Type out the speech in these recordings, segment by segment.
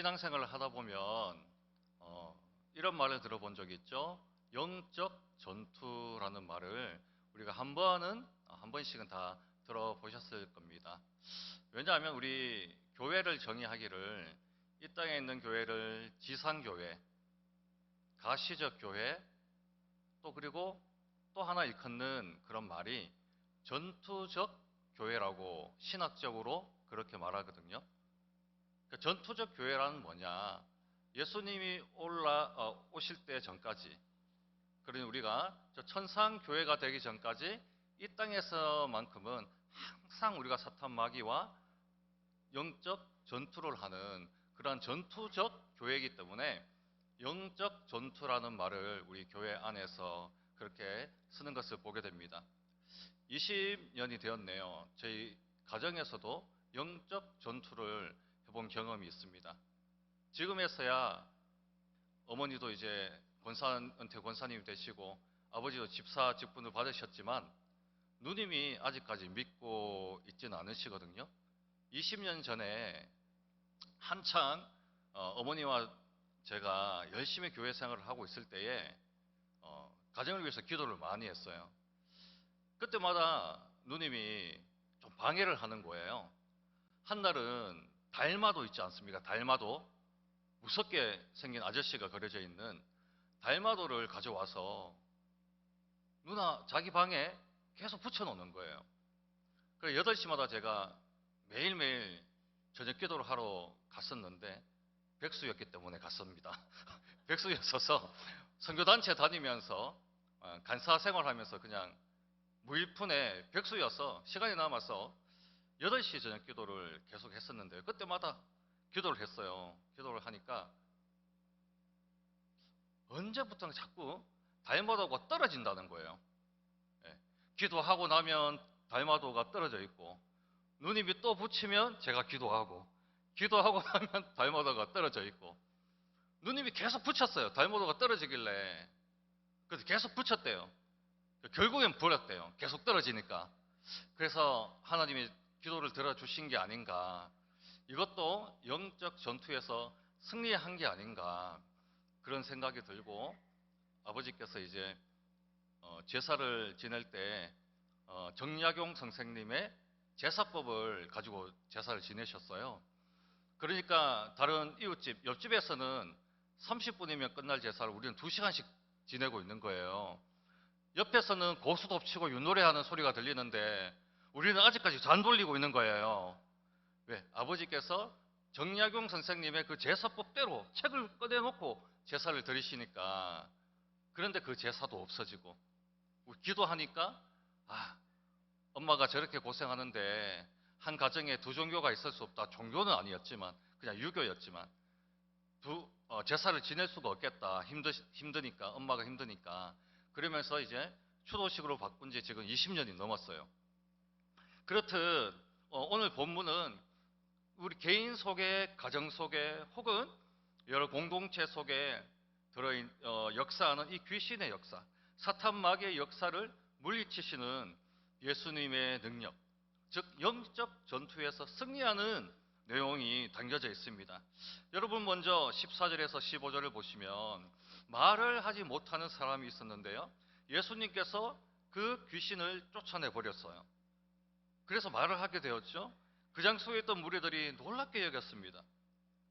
신앙생활을 하다 보면 이런 말을 들어본 적이 있죠. 영적 전투라는 말을 우리가 한 번씩은 다 들어보셨을 겁니다. 왜냐하면 우리 교회를 정의하기를 이 땅에 있는 교회를 지상교회, 가시적 교회, 또 그리고 또 하나 일컫는 그런 말이 전투적 교회라고 신학적으로 그렇게 말하거든요. 그러니까 전투적 교회라는 뭐냐? 예수님이 오실 때 전까지, 그러니 우리가 저 천상 교회가 되기 전까지 이 땅에서만큼은 항상 우리가 사탄 마귀와 영적 전투를 하는 그러한 전투적 교회이기 때문에 영적 전투라는 말을 우리 교회 안에서 그렇게 쓰는 것을 보게 됩니다. 20년이 되었네요. 저희 가정에서도 영적 전투를 해본 경험이 있습니다. 지금에서야 어머니도 이제 은퇴 권사님이 되시고 아버지도 집사 직분을 받으셨지만 누님이 아직까지 믿고 있지는 않으시거든요. 20년 전에 한창 어머니와 제가 열심히 교회 생활을 하고 있을 때에 가정을 위해서 기도를 많이 했어요. 그때마다 누님이 좀 방해를 하는 거예요. 한날은 달마도 있지 않습니까? 달마도, 무섭게 생긴 아저씨가 그려져 있는 달마도를 가져와서 누나 자기 방에 계속 붙여놓는 거예요. 그래서 8시마다 제가 매일매일 저녁 기도를 하러 갔었는데 백수였기 때문에 갔습니다. 백수였어서 선교단체 다니면서 간사 생활하면서 그냥 무일푼에 백수여서 시간이 남아서 8시 저녁 기도를 계속 했었는데 그때마다 기도를 했어요. 기도를 하니까 언제부턴가 자꾸 달마도가 떨어진다는 거예요. 예. 기도하고 나면 달마도가 떨어져 있고 누님이 또 붙이면 제가 기도하고 기도하고 나면 달마도가 떨어져 있고 누님이 계속 붙였어요. 달마도가 떨어지길래. 그래서 계속 붙였대요. 결국엔 버렸대요. 계속 떨어지니까. 그래서 하나님이 기도를 들어주신 게 아닌가. 이것도 영적 전투에서 승리한 게 아닌가. 그런 생각이 들고 아버지께서 이제 제사를 지낼 때 정약용 선생님의 제사법을 가지고 제사를 지내셨어요. 그러니까 다른 이웃집, 옆집에서는 30분이면 끝날 제사를 우리는 2시간씩 지내고 있는 거예요. 옆에서는 고수톱치고 윷노래하는 소리가 들리는데 우리는 아직까지 잔 돌리고 있는 거예요. 왜? 아버지께서 정약용 선생님의 그 제사법대로 책을 꺼내놓고 제사를 드리시니까. 그런데 그 제사도 없어지고 기도하니까 엄마가 저렇게 고생하는데 한 가정에 두 종교가 있을 수 없다. 종교는 아니었지만 그냥 유교였지만 제사를 지낼 수가 없겠다. 힘드니까, 엄마가 힘드니까. 그러면서 이제 추도식으로 바꾼 지 지금 20년이 넘었어요. 그렇듯 오늘 본문은 우리 개인 속에, 가정 속에 혹은 여러 공동체 속에 역사하는 이 귀신의 역사, 사탄 마귀의 역사를 물리치시는 예수님의 능력, 즉 영적 전투에서 승리하는 내용이 담겨져 있습니다. 여러분 먼저 14절에서 15절을 보시면 말을 하지 못하는 사람이 있었는데요. 예수님께서 그 귀신을 쫓아내 버렸어요. 그래서 말을 하게 되었죠. 그 장소에 있던 무리들이 놀랍게 여겼습니다.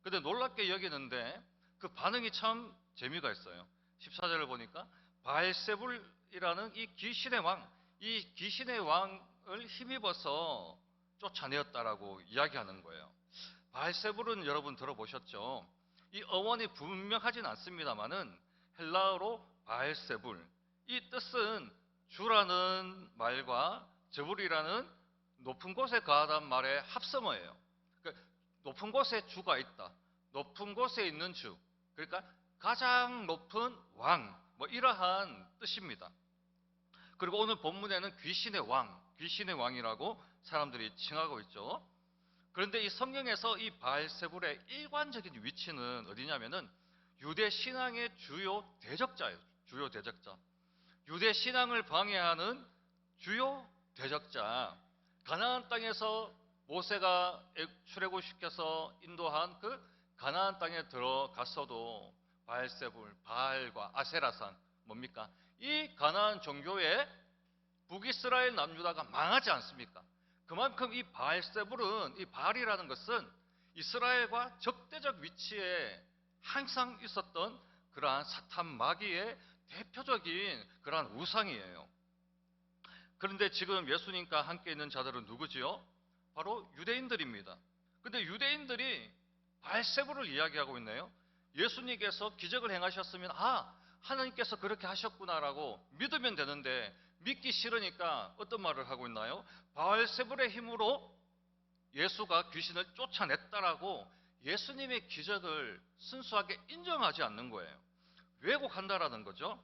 근데 놀랍게 여기는데 그 반응이 참 재미가 있어요. 14절을 보니까 바알세불이라는 이 귀신의 왕을 힘입어서 쫓아내었다라고 이야기하는 거예요. 바알세불은 여러분 들어보셨죠? 이 어원이 분명하진 않습니다만은 헬라어로 바알세불, 이 뜻은 주라는 말과 저불이라는 높은 곳에 가하다는 말의 합성어예요. 그러니까 높은 곳에 주가 있다. 높은 곳에 있는 주. 그러니까 가장 높은 왕. 이러한 뜻입니다. 그리고 오늘 본문에는 귀신의 왕이라고 사람들이 칭하고 있죠. 그런데 이 성경에서 이 바알세불의 일관적인 위치는 어디냐면은 유대 신앙의 주요 대적자예요. 주요 대적자. 유대 신앙을 방해하는 주요 대적자. 가나안 땅에서 모세가 출애굽시켜서 인도한 그 가나안 땅에 들어갔어도 바알세불, 바알과 아세라산 뭡니까? 이 가나안 종교에 북이스라엘 남유다가 망하지 않습니까? 그만큼 이 바알세불은, 이 바알이라는 것은 이스라엘과 적대적 위치에 항상 있었던 그러한 사탄 마귀의 대표적인 그러한 우상이에요. 그런데 지금 예수님과 함께 있는 자들은 누구지요? 바로 유대인들입니다. 근데 유대인들이 바알세불을 이야기하고 있네요. 예수님께서 기적을 행하셨으면 하나님께서 그렇게 하셨구나라고 믿으면 되는데 믿기 싫으니까 어떤 말을 하고 있나요? 바알세불의 힘으로 예수가 귀신을 쫓아냈다라고 예수님의 기적을 순수하게 인정하지 않는 거예요. 왜곡한다라는 거죠.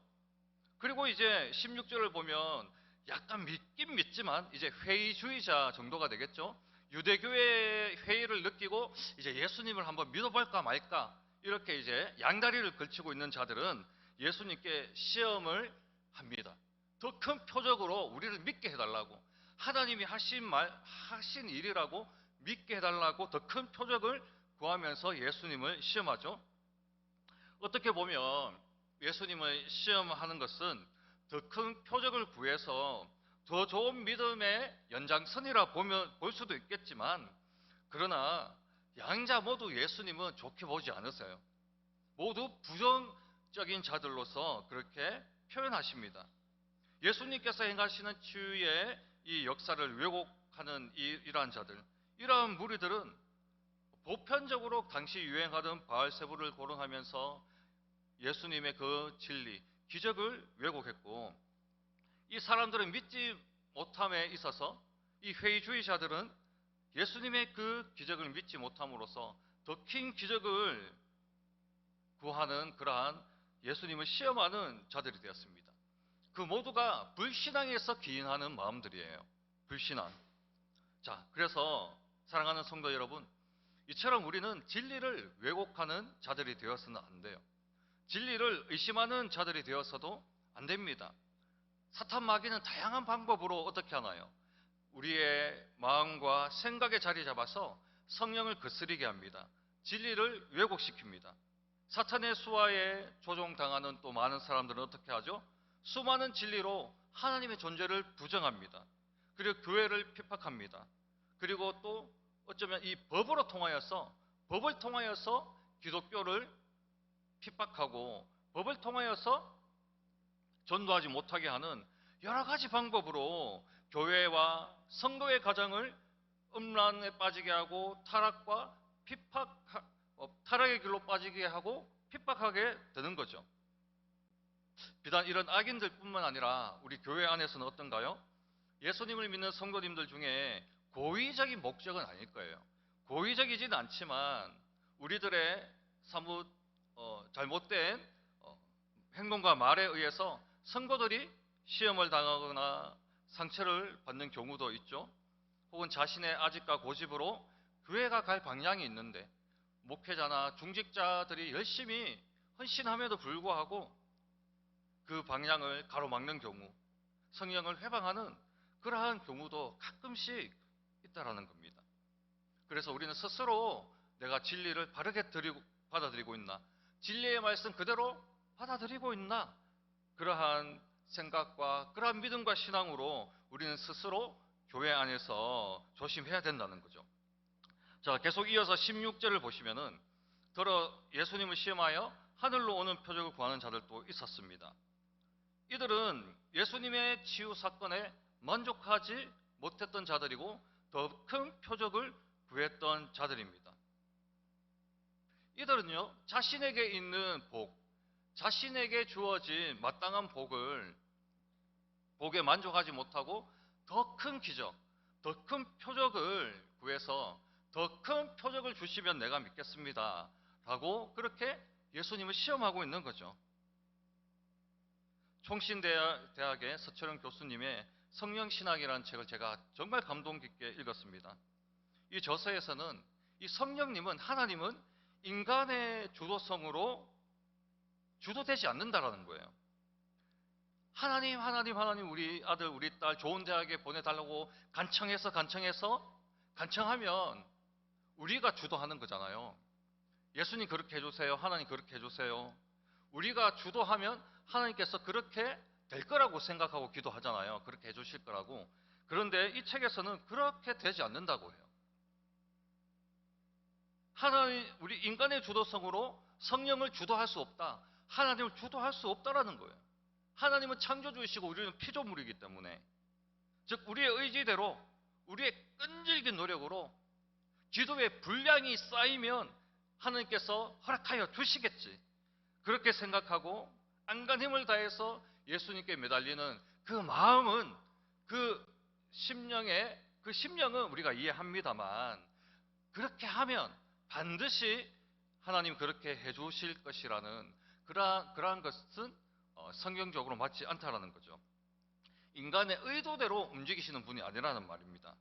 그리고 이제 16절을 보면 약간 믿긴 믿지만 이제 회의주의자 정도가 되겠죠. 유대교의 회의를 느끼고 이제 예수님을 한번 믿어볼까 말까 이렇게 이제 양다리를 걸치고 있는 자들은 예수님께 시험을 합니다. 더 큰 표적으로 우리를 믿게 해달라고, 하나님이 하신 일이라고 믿게 해달라고 더 큰 표적을 구하면서 예수님을 시험하죠. 어떻게 보면 예수님을 시험하는 것은 더 큰 표적을 구해서 더 좋은 믿음의 연장선이라 볼 수도 있겠지만, 그러나 양자 모두 예수님은 좋게 보지 않으세요. 모두 부정적인 자들로서 그렇게 표현하십니다. 예수님께서 행하시는 치유의 이 역사를 왜곡하는 이러한 자들, 이러한 무리들은 보편적으로 당시 유행하던 바알세불을 거론하면서 예수님의 그 진리, 기적을 왜곡했고, 이 사람들은 믿지 못함에 있어서 이 회의주의자들은 예수님의 그 기적을 믿지 못함으로써 더 큰 기적을 구하는 그러한 예수님을 시험하는 자들이 되었습니다. 그 모두가 불신앙에서 기인하는 마음들이에요. 불신앙. 자, 그래서 사랑하는 성도 여러분, 이처럼 우리는 진리를 왜곡하는 자들이 되어서는 안 돼요. 진리를 의심하는 자들이 되어서도 안 됩니다. 사탄 마귀는 다양한 방법으로 어떻게 하나요? 우리의 마음과 생각에 자리 잡아서 성령을 거스리게 합니다. 진리를 왜곡시킵니다. 사탄의 수하에 조종당하는 또 많은 사람들은 어떻게 하죠? 수많은 진리로 하나님의 존재를 부정합니다. 그리고 교회를 핍박합니다. 그리고 또 어쩌면 이 법을 통하여서 기독교를 핍박하고 법을 통하여서 전도하지 못하게 하는 여러 가지 방법으로 교회와 성도의 가정을 음란에 빠지게 하고 타락의 길로 빠지게 하고 핍박하게 되는 거죠. 비단 이런 악인들뿐만 아니라 우리 교회 안에서는 어떤가요? 예수님을 믿는 성도님들 중에 고의적인 목적은 아닐 거예요. 고의적이진 않지만 우리들의 사뭇 잘못된 행동과 말에 의해서 성도들이 시험을 당하거나 상처를 받는 경우도 있죠. 혹은 자신의 아집과 고집으로 교회가 갈 방향이 있는데 목회자나 중직자들이 열심히 헌신함에도 불구하고 그 방향을 가로막는 경우, 성령을 회방하는 그러한 경우도 가끔씩 있다라는 겁니다. 그래서 우리는 스스로 내가 진리를 바르게 받아들이고 있나, 진리의 말씀 그대로 받아들이고 있나, 그러한 생각과 그러한 믿음과 신앙으로 우리는 스스로 교회 안에서 조심해야 된다는 거죠. 자, 계속 이어서 16절을 보시면은 더러 예수님을 시험하여 하늘로 오는 표적을 구하는 자들도 있었습니다. 이들은 예수님의 치유 사건에 만족하지 못했던 자들이고 더 큰 표적을 구했던 자들입니다. 이들은요, 자신에게 있는 복, 자신에게 주어진 마땅한 복에 만족하지 못하고 더 큰 기적, 더 큰 표적을 구해서 더 큰 표적을 주시면 내가 믿겠습니다 라고 그렇게 예수님을 시험하고 있는 거죠. 총신대학의 서철영 교수님의 성령신학이라는 책을 제가 정말 감동 깊게 읽었습니다. 이 저서에서는 이 성령님은, 하나님은 인간의 주도성으로 주도되지 않는다라는 거예요. 하나님 우리 아들 우리 딸 좋은 대학에 보내달라고 간청하면 우리가 주도하는 거잖아요. 예수님 그렇게 해주세요. 하나님 그렇게 해주세요. 우리가 주도하면 하나님께서 그렇게 될 거라고 생각하고 기도하잖아요. 그렇게 해주실 거라고. 그런데 이 책에서는 그렇게 되지 않는다고 해요. 하나님, 우리 인간의 주도성으로 성령을 주도할 수 없다. 하나님을 주도할 수 없다라는 거예요. 하나님은 창조주이시고 우리는 피조물이기 때문에, 즉 우리의 의지대로, 우리의 끈질긴 노력으로 기도의 분량이 쌓이면 하나님께서 허락하여 주시겠지. 그렇게 생각하고 안간 힘을 다해서 예수님께 매달리는 그 마음은, 그 심령은 우리가 이해합니다만, 그렇게 하면 반드시 하나님 그렇게 해주실 것이라는 그러한 것은 성경적으로 맞지 않다라는 거죠. 인간의 의도대로 움직이시는 분이 아니라는 말입니다.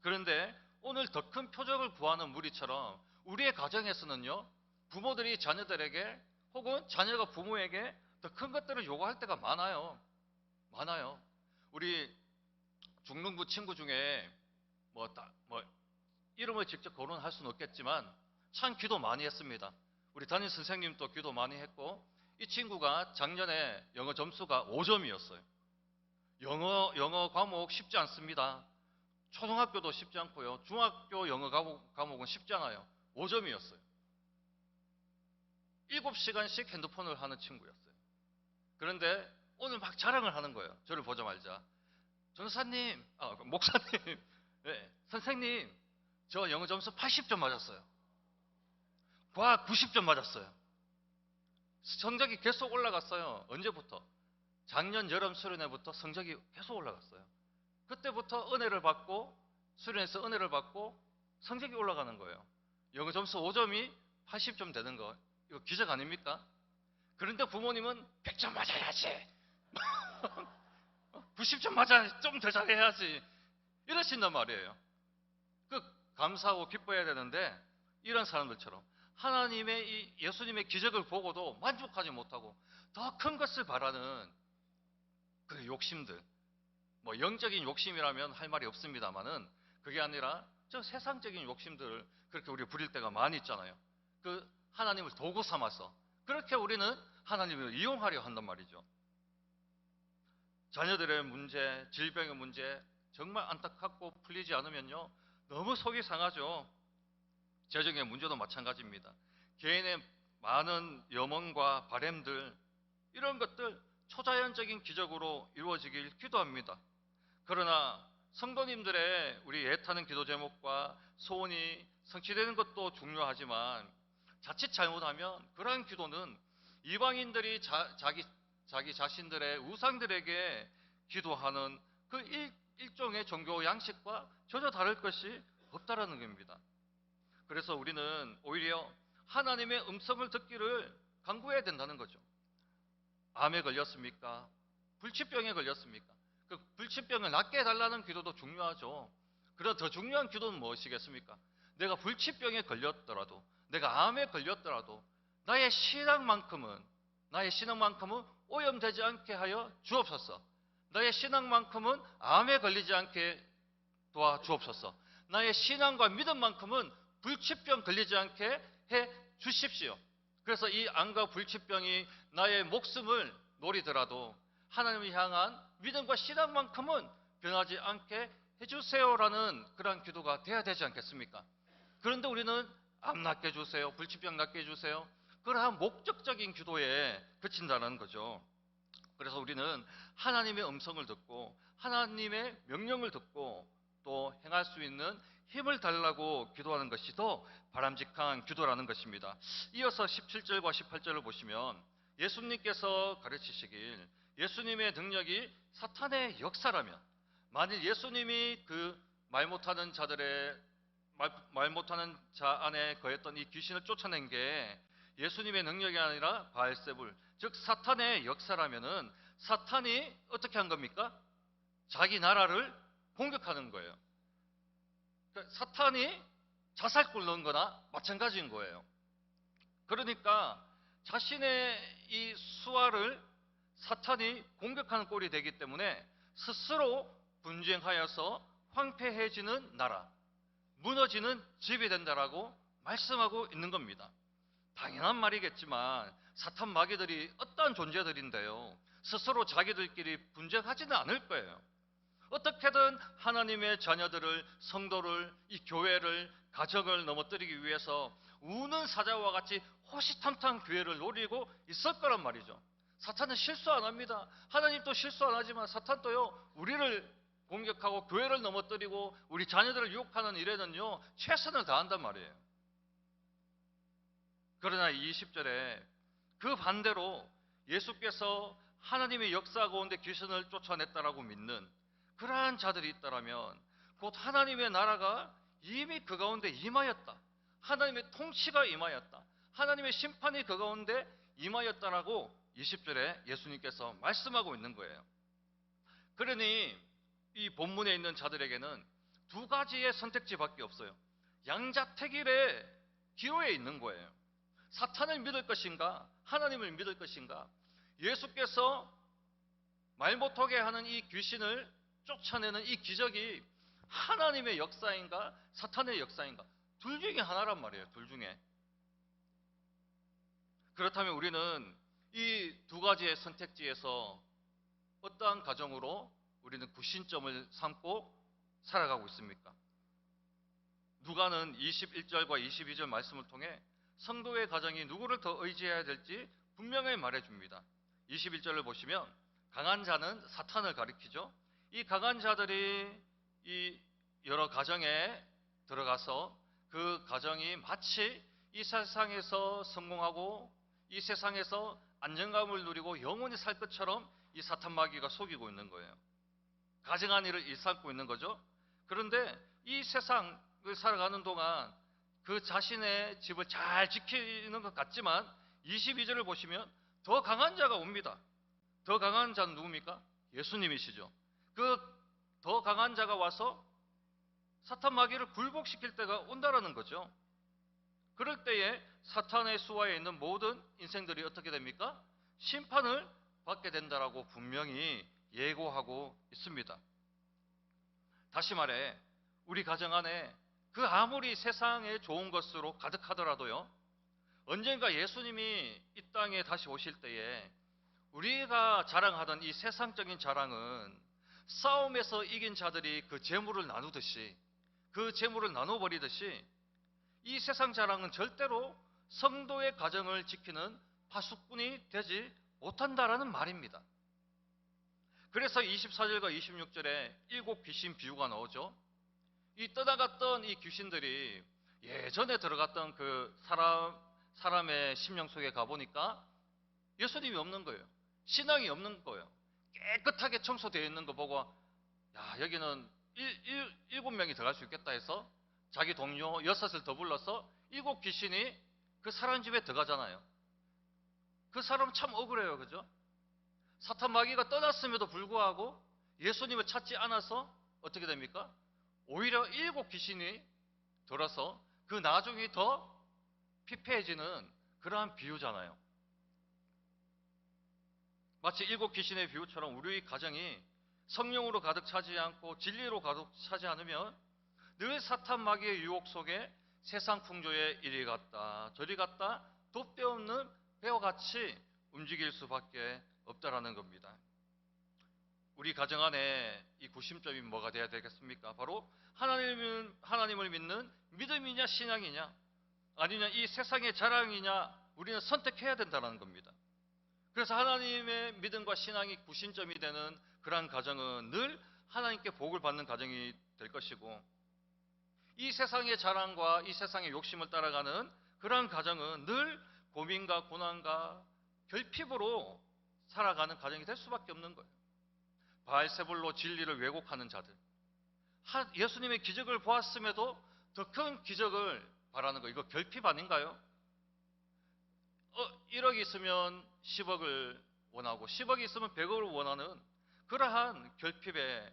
그런데 오늘 더 큰 표적을 구하는 무리처럼 우리의 가정에서는요, 부모들이 자녀들에게 혹은 자녀가 부모에게 더 큰 것들을 요구할 때가 많아요. 우리 중등부 친구 중에 뭐 이름을 직접 거론할 수는 없겠지만 참 기도 많이 했습니다. 우리 담임 선생님도 기도 많이 했고, 이 친구가 작년에 영어 점수가 5점이었어요. 영어 과목 쉽지 않습니다. 초등학교도 쉽지 않고요. 중학교 영어 과목은 쉽지 않아요. 5점이었어요. 7시간씩 핸드폰을 하는 친구였어요. 그런데 오늘 막 자랑을 하는 거예요. 저를 보자마자. 전사님, 목사님, 네, 선생님, 저 영어 점수 80점 맞았어요. 과학 90점 맞았어요. 성적이 계속 올라갔어요. 언제부터? 작년 여름 수련회부터 성적이 계속 올라갔어요. 그때부터 은혜를 받고, 수련회에서 은혜를 받고 성적이 올라가는 거예요. 영어 점수 5점이 80점 되는 거, 이거 기적 아닙니까? 그런데 부모님은 100점 맞아야지, 90점 맞아, 좀 더 잘해야지, 이러신단 말이에요. 그 감사하고 기뻐해야 되는데, 이런 사람들처럼 하나님의 이 예수님의 기적을 보고도 만족하지 못하고 더 큰 것을 바라는 그 욕심들, 뭐 영적인 욕심이라면 할 말이 없습니다만은, 그게 아니라 저 세상적인 욕심들을 그렇게 우리 부릴 때가 많이 있잖아요. 그 하나님을 도구 삼아서 그렇게 우리는 하나님을 이용하려 한단 말이죠. 자녀들의 문제, 질병의 문제 정말 안타깝고 풀리지 않으면요, 너무 속이 상하죠. 재정의 문제도 마찬가지입니다. 개인의 많은 염원과 바램들, 이런 것들 초자연적인 기적으로 이루어지길 기도합니다. 그러나 성도님들의 우리 애타는 기도 제목과 소원이 성취되는 것도 중요하지만, 자칫 잘못하면 그러한 기도는 이방인들이 자기 자신들의 우상들에게 기도하는 그 일종의 종교 양식과 전혀 다를 것이 없다라는 겁니다. 그래서 우리는 오히려 하나님의 음성을 듣기를 간구해야 된다는 거죠. 암에 걸렸습니까? 불치병에 걸렸습니까? 그 불치병을 낫게 해달라는 기도도 중요하죠. 그러나 더 중요한 기도는 무엇이겠습니까? 내가 불치병에 걸렸더라도, 내가 암에 걸렸더라도 나의 신앙만큼은 오염되지 않게 하여 주옵소서. 나의 신앙만큼은 암에 걸리지 않게 도와주옵소서. 나의 신앙과 믿음만큼은 불치병 걸리지 않게 해 주십시오. 그래서 이 암과 불치병이 나의 목숨을 노리더라도 하나님을 향한 믿음과 신앙만큼은 변하지 않게 해주세요라는 그런 기도가 돼야 되지 않겠습니까? 그런데 우리는 암 낫게 해주세요, 불치병 낫게 해주세요, 그러한 목적적인 기도에 그친다는 거죠. 그래서 우리는 하나님의 음성을 듣고 하나님의 명령을 듣고 또 행할 수 있는 힘을 달라고 기도하는 것이 더 바람직한 기도라는 것입니다. 이어서 17절과 18절을 보시면 예수님께서 가르치시길, 예수님의 능력이 사탄의 역사라면, 만일 예수님이 그 말 못하는 자 안에 거했던 이 귀신을 쫓아낸 게 예수님의 능력이 아니라 바알세불, 즉 사탄의 역사라면은, 사탄이 어떻게 한 겁니까? 자기 나라를 공격하는 거예요. 그러니까 사탄이 자살골 넣은 거나 마찬가지인 거예요. 그러니까 자신의 이 수하를 사탄이 공격하는 꼴이 되기 때문에 스스로 분쟁하여서 황폐해지는 나라, 무너지는 집이 된다라고 말씀하고 있는 겁니다. 당연한 말이겠지만 사탄 마귀들이 어떠한 존재들인데요, 스스로 자기들끼리 분쟁하지는 않을 거예요. 어떻게든 하나님의 자녀들을, 성도를, 이 교회를, 가정을 넘어뜨리기 위해서 우는 사자와 같이 호시탐탐 교회를 노리고 있을 거란 말이죠. 사탄은 실수 안 합니다. 하나님도 실수 안 하지만 사탄도요, 우리를 공격하고 교회를 넘어뜨리고 우리 자녀들을 유혹하는 일에는요, 최선을 다한단 말이에요. 그러나 20절에 그 반대로 예수께서 하나님의 역사 가운데 귀신을 쫓아냈다라고 믿는 그러한 자들이 있다라면 곧 하나님의 나라가 이미 그 가운데 임하였다, 하나님의 통치가 임하였다, 하나님의 심판이 그 가운데 임하였다라고 20절에 예수님께서 말씀하고 있는 거예요. 그러니 이 본문에 있는 자들에게는 두 가지의 선택지밖에 없어요. 양자택일의 기로에 있는 거예요. 사탄을 믿을 것인가, 하나님을 믿을 것인가. 예수께서 말 못하게 하는 이 귀신을 쫓아내는 이 기적이 하나님의 역사인가, 사탄의 역사인가, 둘 중에 하나란 말이에요. 둘 중에. 그렇다면 우리는 이 두 가지의 선택지에서 어떠한 가정으로 우리는 구신점을 삼고 살아가고 있습니까? 누가는 21절과 22절 말씀을 통해 성도의 가정이 누구를 더 의지해야 될지 분명히 말해줍니다. 21절을 보시면 강한 자는 사탄을 가리키죠. 이 강한 자들이 이 여러 가정에 들어가서 그 가정이 마치 이 세상에서 성공하고 이 세상에서 안정감을 누리고 영원히 살 것처럼 이 사탄 마귀가 속이고 있는 거예요. 가정한 일을 일삼고 있는 거죠. 그런데 이 세상을 살아가는 동안 그 자신의 집을 잘 지키는 것 같지만 22절을 보시면 더 강한 자가 옵니다. 더 강한 자는 누굽니까? 예수님이시죠. 그 더 강한 자가 와서 사탄 마귀를 굴복시킬 때가 온다라는 거죠. 그럴 때에 사탄의 수하에 있는 모든 인생들이 어떻게 됩니까? 심판을 받게 된다라고 분명히 예고하고 있습니다. 다시 말해 우리 가정 안에 그 아무리 세상에 좋은 것으로 가득하더라도요, 언젠가 예수님이 이 땅에 다시 오실 때에 우리가 자랑하던 이 세상적인 자랑은 싸움에서 이긴 자들이 그 재물을 나누듯이, 그 재물을 나눠버리듯이 이 세상 자랑은 절대로 성도의 가정을 지키는 파수꾼이 되지 못한다라는 말입니다. 그래서 24절과 26절에 7 귀신 비유가 나오죠. 이 떠나갔던 이 귀신들이 예전에 들어갔던 그 사람의 심령 속에 가보니까 예수님이 없는 거예요. 신앙이 없는 거예요. 깨끗하게 청소되어 있는 거 보고 야, 여기는 7명이 들어갈 수 있겠다 해서 자기 동료 6을 더 불러서 7 귀신이 그 사람 집에 들어가잖아요. 그 사람 참 억울해요. 그죠? 사탄 마귀가 떠났음에도 불구하고 예수님을 찾지 않아서 어떻게 됩니까? 오히려 7 귀신이 들어서 그 나중이 더 피폐해지는 그러한 비유잖아요. 마치 7 귀신의 비유처럼 우리 가정이 성령으로 가득 차지 않고 진리로 가득 차지 않으면 늘 사탄 마귀의 유혹 속에 세상 풍조에 이리 갔다 저리 갔다 돛대 없는 배와 같이 움직일 수밖에 없다라는 겁니다. 우리 가정 안에 이 구심점이 뭐가 돼야 되겠습니까? 바로 하나님을 믿는 믿음이냐 신앙이냐, 아니냐 이 세상의 자랑이냐, 우리는 선택해야 된다는 겁니다. 그래서 하나님의 믿음과 신앙이 구심점이 되는 그러한 가정은 늘 하나님께 복을 받는 가정이 될 것이고, 이 세상의 자랑과 이 세상의 욕심을 따라가는 그러한 가정은 늘 고민과 고난과 결핍으로 살아가는 가정이 될 수밖에 없는 거예요. 바알세불로 진리를 왜곡하는 자들, 예수님의 기적을 보았음에도 더 큰 기적을 바라는 거, 이거 결핍 아닌가요? 1억이 있으면 10억을 원하고 10억이 있으면 100억을 원하는 그러한 결핍을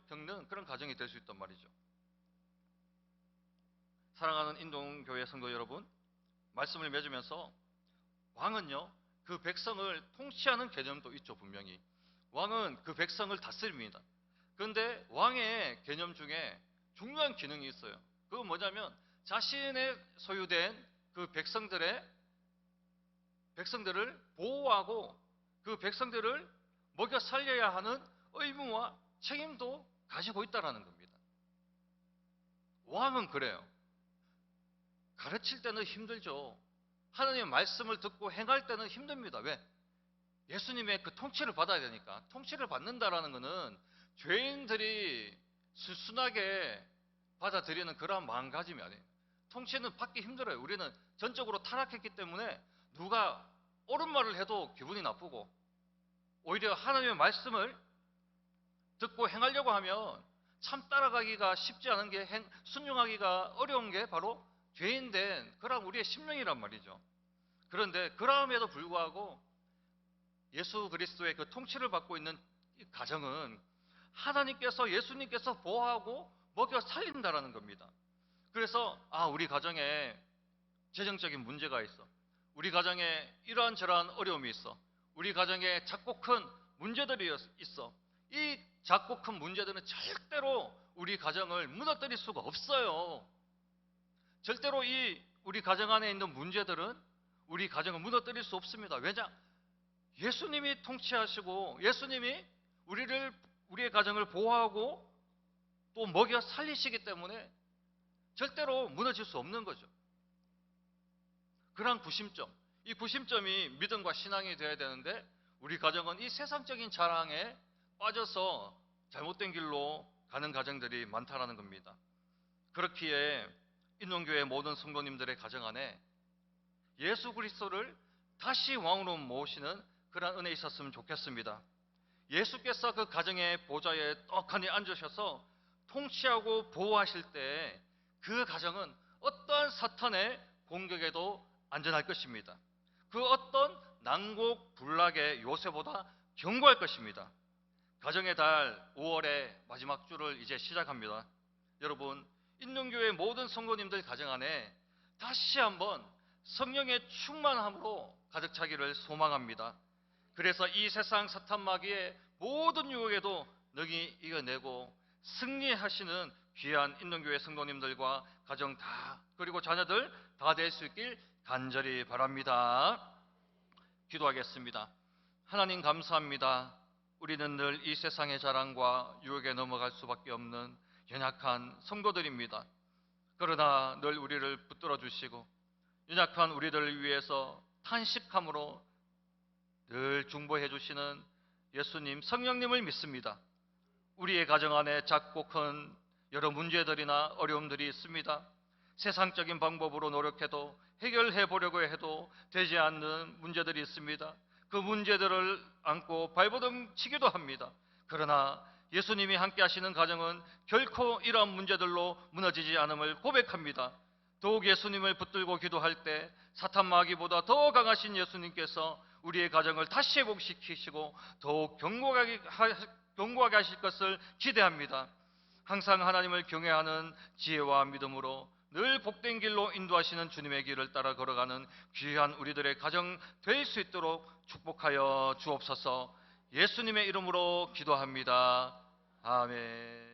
겪는 그런 가정이 될 수 있단 말이죠. 사랑하는 인동교회 성도 여러분, 말씀을 맺으면서 왕은요, 그 백성을 통치하는 개념도 있죠. 분명히 왕은 그 백성을 다스립니다. 그런데 왕의 개념 중에 중요한 기능이 있어요. 그건 뭐냐면 자신의 소유된 그 백성들을 보호하고 그 백성들을 먹여 살려야 하는 의무와 책임도 가지고 있다는 겁니다. 왕은 그래요. 가르칠 때는 힘들죠. 하나님의 말씀을 듣고 행할 때는 힘듭니다. 왜? 예수님의 그 통치를 받아야 되니까. 통치를 받는다라는 것은 죄인들이 순순하게 받아들이는 그러한 마음가짐이 아니에요. 통치는 받기 힘들어요. 우리는 전적으로 타락했기 때문에 누가 옳은 말을 해도 기분이 나쁘고, 오히려 하나님의 말씀을 듣고 행하려고 하면 참 따라가기가 쉽지 않은 게, 순종하기가 어려운 게 바로 죄인된 그런 우리의 심령이란 말이죠. 그런데 그럼에도 불구하고 예수 그리스도의 그 통치를 받고 있는 이 가정은 하나님께서, 예수님께서 보호하고 먹여 살린다라는 겁니다. 그래서 우리 가정에 재정적인 문제가 있어, 우리 가정에 이러한 저러한 어려움이 있어, 우리 가정에 작고 큰 문제들이 있어. 이 작고 큰 문제들은 절대로 우리 가정을 무너뜨릴 수가 없어요. 절대로 이 우리 가정 안에 있는 문제들은 우리 가정을 무너뜨릴 수 없습니다. 왜냐? 예수님이 통치하시고 예수님이 우리의 가정을 보호하고 또 먹여 살리시기 때문에 절대로 무너질 수 없는 거죠. 그러한 구심점, 이 구심점이 믿음과 신앙이 되어야 되는데, 우리 가정은 이 세상적인 자랑에 빠져서 잘못된 길로 가는 가정들이 많다라는 겁니다. 그렇기에 인원교회 모든 성도님들의 가정 안에 예수 그리스도를 다시 왕으로 모시는 그런 은혜 있었으면 좋겠습니다. 예수께서 그 가정의 보좌에 떡하니 앉으셔서 통치하고 보호하실 때 그 가정은 어떠한 사탄의 공격에도 안전할 것입니다. 그 어떤 난곡불락의 요새보다 견고할 것입니다. 가정의 달 5월의 마지막 주를 이제 시작합니다. 여러분, 인문교회 모든 성도님들 가정 안에 다시 한번 성령의 충만함으로 가득 차기를 소망합니다. 그래서 이 세상 사탄 마귀의 모든 유혹에도 능히 이겨내고 승리하시는 귀한 인문교회 성도님들과 가정 다, 그리고 자녀들 다 될 수 있길 간절히 바랍니다. 기도하겠습니다. 하나님 감사합니다. 우리는 늘 이 세상의 자랑과 유혹에 넘어갈 수밖에 없는 연약한 성도들입니다. 그러나 늘 우리를 붙들어 주시고 연약한 우리들을 위해서 탄식함으로 늘 중보해 주시는 예수님, 성령님을 믿습니다. 우리의 가정 안에 작고 큰 여러 문제들이나 어려움들이 있습니다. 세상적인 방법으로 노력해도 해결해 보려고 해도 되지 않는 문제들이 있습니다. 그 문제들을 안고 발버둥 치기도 합니다. 그러나 예수님이 함께 하시는 가정은 결코 이러한 문제들로 무너지지 않음을 고백합니다. 더욱 예수님을 붙들고 기도할 때 사탄 마귀보다 더 강하신 예수님께서 우리의 가정을 다시 회복시키시고 더욱 견고하게 하실 것을 기대합니다. 항상 하나님을 경외하는 지혜와 믿음으로 늘 복된 길로 인도하시는 주님의 길을 따라 걸어가는 귀한 우리들의 가정 될 수 있도록 축복하여 주옵소서. 예수님의 이름으로 기도합니다. 아멘.